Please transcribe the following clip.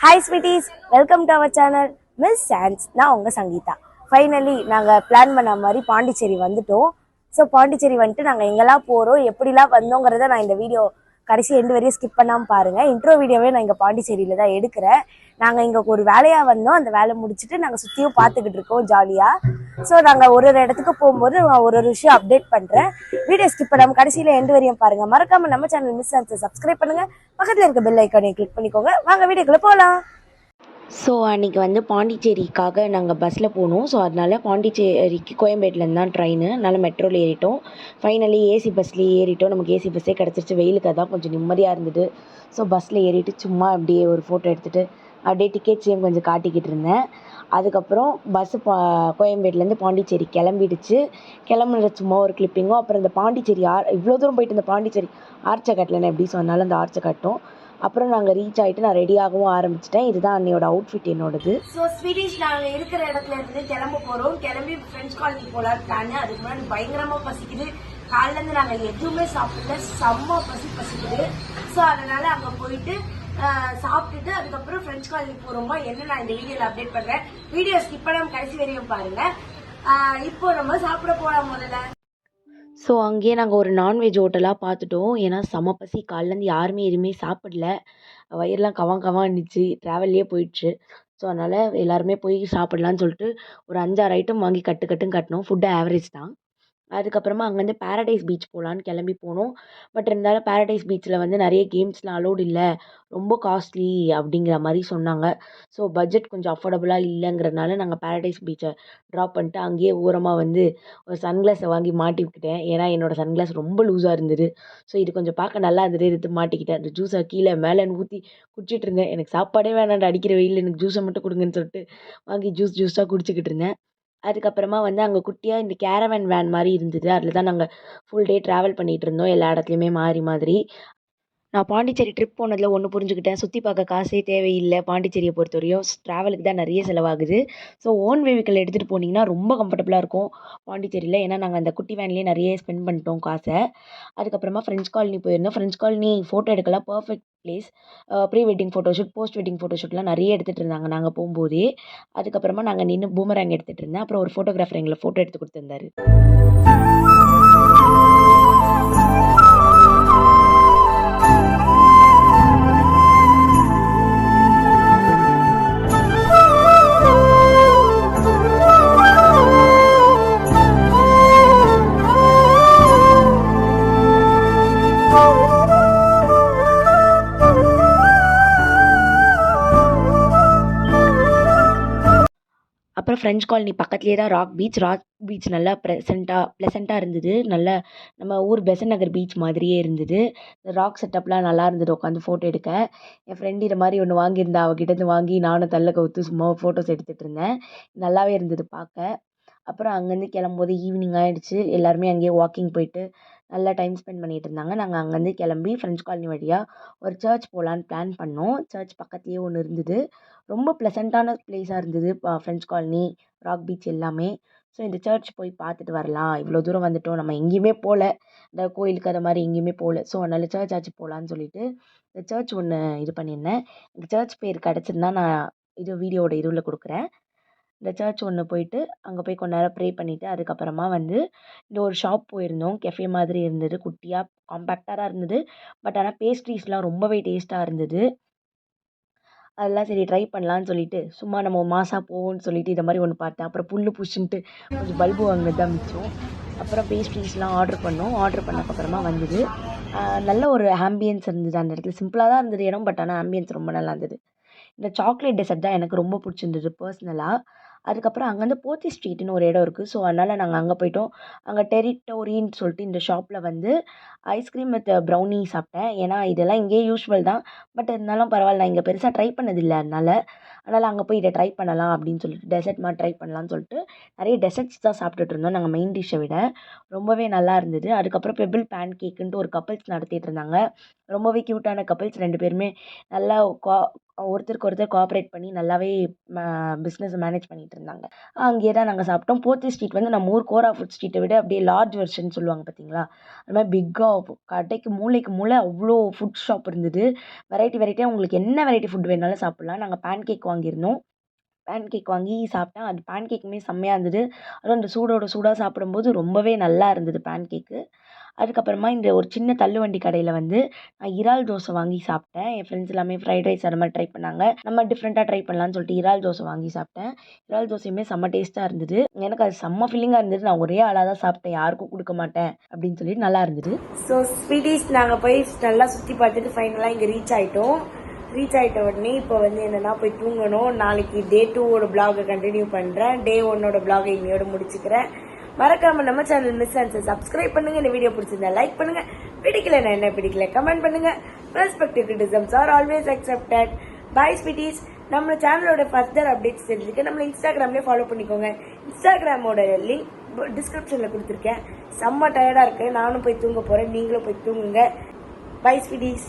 Hi sweeties, welcome to our channel Miss Sands. நான் உங்க Sangeetha. Finally நாங்கள் பிளான் பண்ண மாதிரி பாண்டிச்சேரி வந்துட்டோம். ஸோ பாண்டிச்சேரி வந்துட்டு நாங்கள் எங்கெல்லாம் போகிறோம் எப்படிலாம் வந்தோங்கிறத நான் இந்த வீடியோ கடைசி எண்டு வரையும் ஸ்கிப் பண்ணாமல் பாருங்கள். இன்ட்ரோ வீடியோவே நான் இங்கே பாண்டிச்சேரியில் தான் எடுக்கிறேன். நாங்கள் இங்கே ஒரு வேலையாக வந்தோம். அந்த வேலை முடிச்சுட்டு நாங்கள் சுற்றியும் பார்த்துக்கிட்டு இருக்கோம் ஜாலியாக. ஸோ நாங்கள் ஒரு இடத்துக்கு போகும்போது நான் ஒரு விஷயம் அப்டேட் பண்ணுறேன். வீடியோ ஸ்கிப் பண்ணாமல் கடைசியில் எண்டு வரையும் பாருங்கள். மறக்காமல் நம்ம சேனல் மிஸ் சான்ஸை சப்ஸ்கிரைப் பண்ணுங்கள். பக்கத்தில் இருக்க பெல் ஐக்கானை கிளிக் பண்ணிக்கோங்க. வாங்க வீடியோக்குள்ளே போகலாம். ஸோ அன்றைக்கி வந்து பாண்டிச்சேரிக்காக நாங்கள் பஸ்ஸில் போனோம். ஸோ அதனால் பாண்டிச்சேரிக்கு கோயம்பேட்டிலேருந்து தான் ட்ரெயின். அதனால் மெட்ரோவில் ஏறிட்டோம். Finally AC பஸ்லேயே ஏறிட்டோம். நமக்கு ஏசி பஸ்ஸே கிடச்சிருச்சு. வெயிலுக்கு அதான் கொஞ்சம் நிம்மதியாக இருந்தது. ஸோ பஸ்ஸில் ஏறிட்டு சும்மா அப்படியே ஒரு ஃபோட்டோ எடுத்துகிட்டு அப்படியே டிக்கெட்ஸையும் கொஞ்சம் காட்டிக்கிட்டு இருந்தேன். அதுக்கப்புறம் பஸ்ஸு கோயம்பேட்டிலேருந்து பாண்டிச்சேரி கிளம்பிடுச்சு. கிளம்புனது சும்மா ஒரு கிளிப்பிங்கும். அப்புறம் இந்த பாண்டிச்சேரி இவ்வளோ தூரம் போயிட்டு இந்த பாண்டிச்சேரி ஆர்ச்சை கட்டலன்னு எப்படி சொன்னாலும் அந்த ஆர்ச்சை கட்டும். அப்புறம் நாங்கள் ரீச் ஆகிட்டு நான் ரெடியாகவும் ஆரம்பிச்சிட்டேன். இதுதான் அன்னையோட அவுட்ஃபிட் என்னோடது. ஸோ ஸ்வீடிஷ் நாங்கள் இருக்கிற இடத்துல இருந்து கிளம்ப போகிறோம். கிளம்பி ஃப்ரெண்ட்ஸ் காலனி போகலான்னு பிளான். அதுக்கு முன்னாடி பயங்கரமாக பசிக்குது. காலையிலேருந்து நாங்கள் எதுவுமே சாப்பிடல. செம்ம பசிக்குது. ஸோ அதனால் அங்கே போயிட்டு சாப்பிட்டுட்டு அதுக்கப்புறம் ஃப்ரெண்ட்ஸ் காலனி போகிறோமா என்ன நான் இந்த வீடியோவில் அப்டேட் பண்ணுறேன். வீடியோ ஸ்கிப் பண்ணாமல் கடைசி வரையும் பாருங்கள். இப்போ நம்ம சாப்பிட போகலாம் முதல்ல. ஸோ அங்கேயே நாங்கள் ஒரு நான்வெஜ் ஹோட்டலாக பார்த்துட்டோம். ஏன்னா செம பசி. காலையிலேருந்து யாருமே எதுவுமே சாப்பிடல. வயிறுலாம் கவான் இருந்துச்சு. ட்ராவல்லே போயிடுச்சு. ஸோ அதனால் எல்லாருமே போய் சாப்பிட்லான்னு சொல்லிட்டு ஒரு 5-6 ஐட்டம் வாங்கி கட்டுன்னு கட்டினோம். ஃபுட்டு ஆவரேஜ் தான். அதுக்கப்புறமா அங்கேருந்து பேரடைஸ் பீச் போகலான்னு கிளம்பி போனோம். பட் இருந்தாலும் பேரடைஸ் பீச்சில் வந்து நிறைய கேம்ஸ்லாம் அலோடு இல்லை, ரொம்ப காஸ்ட்லி அப்படிங்கிற மாதிரி சொன்னாங்க. ஸோ பட்ஜெட் கொஞ்சம் அஃபோர்டபுளாக இல்லைங்கிறதுனால நாங்கள் பேரடைஸ் பீச்சை ட்ராப் பண்ணிட்டு அங்கேயே ஓரமாக வந்து ஒரு சன்கிளாஸை வாங்கி மாட்டி விட்டுட்டேன். ஏன்னா என்னோடய சன்கிளாஸ் ரொம்ப லூஸாக இருந்தது. ஸோ இது கொஞ்சம் பார்க்க நல்லா இருந்தது, எடுத்து மாட்டிக்கிட்டேன். அந்த ஜூஸை கீழே மேலேன்னு ஊற்றி குடிச்சிட்டு இருந்தேன். எனக்கு சாப்பாடே வேணாண்டு அடிக்கிற வெயில், எனக்கு ஜூஸை மட்டும் கொடுங்கன்னு சொல்லிட்டு வாங்கி ஜூஸாக குடிச்சிக்கிட்டு இருந்தேன். அதுக்கப்புறமா வந்து அங்கே குட்டியாக இந்த கேரவன் வேன் மாதிரி இருந்தது. அதில் தான் நாங்கள் ஃபுல் டே ட்ராவல் பண்ணிகிட்டு இருந்தோம். எல்லா இடத்துலையுமே மாறி மாதிரி. நான் பாண்டிச்சேரி ட்ரிப் போனதில் ஒன்று புரிஞ்சுக்கிட்டேன். சுற்றி பார்க்க காசே தேவையில்லை. பாண்டிச்சேரியை பொறுத்தவரையும் ட்ராவலுக்கு தான் நிறைய செலவாகுது. ஸோ ஓன் வெஹிக்கிள் எடுத்துகிட்டு போனீங்கன்னா ரொம்ப கம்ஃபர்டபுளாக இருக்கும் பாண்டிச்சேரியில். ஏன்னா நாங்கள் அந்த குட்டி வேன்லேயே நிறைய ஸ்பெண்ட் பண்ணிட்டோம் காசை. அதுக்கப்புறமா ஃப்ரெண்ட்ஸ் காலனி போயிருந்தோம். ஃப்ரெண்ட்ஸ் காலனி ஃபோட்டோ எடுக்கலாம் perfect place. Pre wedding photoshoot, post wedding ஃபோட்டோஷூட்லாம் நிறைய எடுத்துகிட்டு இருந்தாங்க நாங்கள் போகும்போதே. அதுக்கப்புறமா நாங்கள் நின்று பூமராங் எடுத்துகிட்டு இருந்தேன். அப்புறம் ஒரு ஃபோட்டோகிராஃபர் எங்களை ஃபோட்டோ எடுத்து கொடுத்துருந்தாரு. அப்புறம் ஃப்ரெண்ட்ஸ் காலனி பக்கத்துலேயே தான் ராக் பீச் நல்லா ப்ளசண்ட்டாக இருந்தது. நல்லா நம்ம ஊர் பெசன்ட் நகர் பீச் மாதிரியே இருந்தது. இந்த ராக் செட்டப்லாம் நல்லா இருந்தது உட்காந்து ஃபோட்டோ எடுக்க. என் ஃப்ரெண்டு இது மாதிரி ஒன்று வாங்கியிருந்தா, அவகிட்டேருந்து வாங்கி நானும் தள்ள கவுத்து சும்மா ஃபோட்டோஸ் எடுத்துகிட்டு இருந்தேன். நல்லாவே இருந்தது பார்க்க. அப்புறம் அங்கேருந்து கிளம்பும்போது ஈவினிங் ஆகிடுச்சு. எல்லாருமே அங்கேயே வாக்கிங் போயிட்டு நல்லா டைம் ஸ்பெண்ட் பண்ணிகிட்டு இருந்தாங்க. நாங்கள் அங்கேருந்து கிளம்பி ஃப்ரெண்ட்ஸ் காலனி வழியாக ஒரு சர்ச் போகலான்னு பிளான் பண்ணோம். சர்ச் பக்கத்துலேயே ஒன்று இருந்தது. ரொம்ப ப்ளசண்ட்டான ப்ளேஸாக இருந்தது. ஃப்ரெண்ட்ஸ் காலனி, ராக் பீச் எல்லாமே. ஸோ இந்த சர்ச் போய் பார்த்துட்டு வரலாம். இவ்வளோ தூரம் வந்துட்டோம், நம்ம எங்கேயுமே போகல, இந்த கோயிலுக்கு அது மாதிரி எங்கேயுமே போகல. ஸோ அதனால் சர்ச் ஆச்சு போகலான்னு சொல்லிட்டு இந்த சர்ச் ஒன்று இது பண்ணியிருந்தேன். இந்த சர்ச் பேர் கிடச்சிருந்தா நான் வீடியோவோட இதுவில் கொடுக்குறேன். இந்த சர்ச் ஒன்று போயிட்டு அங்கே போய் கொஞ்ச நேரம் ப்ரே பண்ணிவிட்டு அதுக்கப்புறமா வந்து இந்த ஒரு ஷாப் போயிருந்தோம். கெஃபே மாதிரி இருந்தது. குட்டியாக காம்பேக்டாக தான் இருந்தது. பட் ஆனால் பேஸ்ட்ரீஸ்லாம் ரொம்பவே டேஸ்ட்டாக இருந்தது. அதெல்லாம் சரி ட்ரை பண்ணலான்னு சொல்லிட்டு சும்மா நம்ம மாஸாக போவோம்னு சொல்லிட்டு இதை மாதிரி ஒன்று பார்த்தேன். அப்புறம் புல்லு பூச்சின்ட்டு கொஞ்சம் பல்பு வாங்கினது தான் மிச்சம். அப்புறம் பேஸ்ட்ரீஸ்லாம் ஆர்டர் பண்ணோம். ஆர்டர் பண்ணக்கப்புறமா வந்தது. நல்ல ஒரு ஆம்பியன்ஸ் இருந்தது அந்த இடத்துல. சிம்பிளாக தான் இருந்தது இடம். பட் ஆனால் ஆம்பியன்ஸ் ரொம்ப நல்லா இருந்தது. இந்த சாக்லேட் டெசர்ட் தான் எனக்கு ரொம்ப பிடிச்சிருந்தது பர்சனலாக. அதுக்கப்புறம் அங்கேருந்து போத்தி ஸ்ட்ரீட்னு ஒரு இடம் இருக்குது. ஸோ அதனால் நாங்கள் அங்கே போய்ட்டோம். அங்கே டெரிட்டோரின்னு சொல்லிட்டு இந்த ஷாப்பில் வந்து ஐஸ்கிரீம் வித் ப்ரௌனி சாப்பிட்டேன். ஏன்னா இதெல்லாம் இங்கேயே யூஸ்வல் தான். பட் இருந்தாலும் பரவாயில்ல, நான் இங்கே பெருசாக ட்ரை பண்ணதில்லை. அதனால் அங்கே போய் இதை ட்ரை பண்ணலாம் அப்படின்னு சொல்லிட்டு டெசர்ட் மாதிரி ட்ரை பண்ணலான்னு சொல்லிட்டு நிறைய டெசர்ட்ஸ் தான் சாப்பிட்டுட்டு இருந்தோம் நாங்கள் மெயின் டிஷ்ஷை விட. ரொம்பவே நல்லா இருந்தது. அதுக்கப்புறம் பெபிள் பேன் கேக்குன்ட்டு ஒரு கப்பிள்ஸ் நடத்திட்டு இருந்தாங்க. ரொம்பவே க்யூட்டான கப்பிள்ஸ். 2 பேருமே நல்லா ஒருத்தருக்கு ஒருத்தர் கோஆப்ரேட் பண்ணி நல்லாவே பிஸ்னஸ் மேனேஜ் பண்ணிட்டு இருந்தாங்க. அங்கேயே தான் நாங்கள் சாப்பிட்டோம். போத்தி ஸ்ட்ரீட் வந்து நம்ம ஊர் கோரா ஃபுட் ஸ்ட்ரீட்டை விட அப்படியே லார்ஜ் வெர்ஷன் சொல்லுவாங்க பார்த்தீங்களா, அது மாதிரி பிக்காக கடைக்கு மூலைக்கு மூலை அவ்வளோ ஃபுட் ஷாப் இருந்தது. வெரைட்டியாக உங்களுக்கு என்ன வெரைட்டி ஃபுட் வேணாலும் சாப்பிட்லாம். நாங்கள் பேன் கேக் வாங்கியிருந்தோம். பேன் கேக் வாங்கி சாப்பிட்டேன். அது பேன் கேக்குமே செம்மையாக இருந்தது. அதுவும் அந்த சூடோட சூடாக சாப்பிடும்போது ரொம்பவே நல்லா இருந்தது பேன் கேக்கு. அதுக்கப்புறமா இந்த ஒரு சின்ன தள்ளுவண்டி கடையில் வந்து நான் இறால் தோசை வாங்கி சாப்பிட்டேன். என் ஃப்ரெண்ட்ஸ் எல்லாமே ஃப்ரைட் ரைஸ் அது மாதிரி ட்ரை பண்ணாங்க. நம்ம டிஃப்ரெண்ட்டாக ட்ரை பண்ணலான்னு சொல்லிட்டு இறால் தோசை வாங்கி சாப்பிட்டேன். இறால் தோசையுமே செம்ம டேஸ்ட்டாக இருந்தது. எனக்கு அது செம்ம ஃபீலிங்காக இருந்தது. நான் ஒரே ஆளாக தான் சாப்பிட்டேன், யாருக்கும் கொடுக்க மாட்டேன் அப்படின்னு சொல்லிட்டு நல்லா இருந்தது. ஸோ ஸ்வீட்டிஸ் நாங்கள் போய் நல்லா சுற்றி பார்த்துட்டு ஃபைனலாக இங்கே ரீச் ஆகிட்டோம். ரீச் ஆகிட்ட உடனே இப்போ வந்து என்னென்னா போய் தூங்கணும். நாளைக்கு டே 2ஓட பிளாகை கண்டினியூ பண்ணுறேன். டே 1ஓட பிளாகை இன்னையோட முடிச்சுக்கிறேன். மறக்காம நம்ம சேனல் மிஸ் சான்ஸை சப்ஸ்கிரைப் பண்ணுங்க. இந்த வீடியோ பிடிச்சிருந்தா லைக் பண்ணுங்க. பிடிக்கல என்ன பிடிக்கல கமெண்ட் பண்ணுங்க. Respective criticisms are always accepted. Bye sweeties. நம்ம சேனலோட ஃபர்தர் அப்டேட்ஸ் தெரிஞ்சுக்க நம்ம இன்ஸ்டாகிராம்லேயே ஃபாலோ பண்ணிக்கோங்க. இன்ஸ்டாகிராமோட லிங்க் டிஸ்கிரிப்ஷனில் கொடுத்துருக்கேன். செம்ம டயர்டாக இருக்கு, நானும் போய் தூங்க போகிறேன். நீங்களும் போய் தூங்குங்க. Bye sweeties.